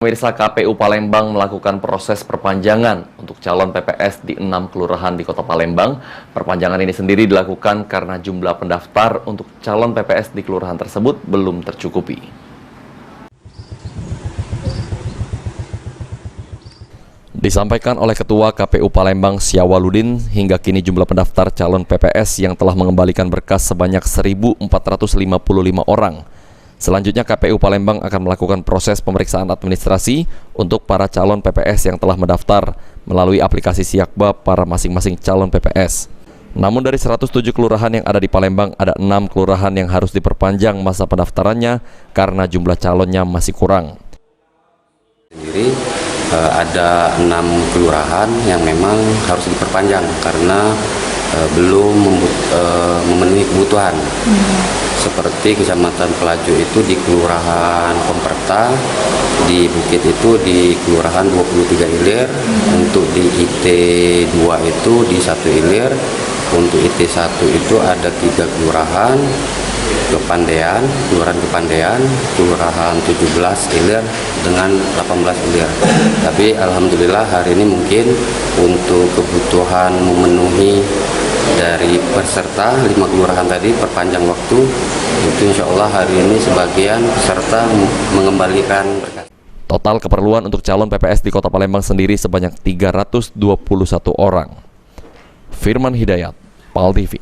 Pemirsa, KPU Palembang melakukan proses perpanjangan untuk calon PPS di 6 kelurahan di Kota Palembang. Perpanjangan ini sendiri dilakukan karena jumlah pendaftar untuk calon PPS di kelurahan tersebut belum tercukupi. Disampaikan oleh Ketua KPU Palembang Syawaludin, hingga kini jumlah pendaftar calon PPS yang telah mengembalikan berkas sebanyak 1.455 orang. Selanjutnya KPU Palembang akan melakukan proses pemeriksaan administrasi untuk para calon PPS yang telah mendaftar melalui aplikasi Siakba para masing-masing calon PPS. Namun dari 107 kelurahan yang ada di Palembang, ada 6 kelurahan yang harus diperpanjang masa pendaftarannya karena jumlah calonnya masih kurang. Sendiri ada 6 kelurahan yang memang harus diperpanjang karena belum memenuhi kebutuhan. Seperti Kecamatan Pelaju itu di Kelurahan Pemperta, di Bukit itu di Kelurahan 23 Ilir, untuk di IT2 itu di 1 Ilir, untuk IT1 itu ada 3 kelurahan, Kepandean, Kelurahan Kepandean, Kelurahan 17 Ilir dengan 18 Ilir. Tapi alhamdulillah hari ini mungkin untuk kebutuhan memenuhi dari peserta 5 kelurahan tadi perpanjang waktu, itu insya Allah hari ini sebagian peserta mengembalikan berkas. Total keperluan untuk calon PPS di Kota Palembang sendiri sebanyak 321 orang. Firman Hidayat, PAL TV.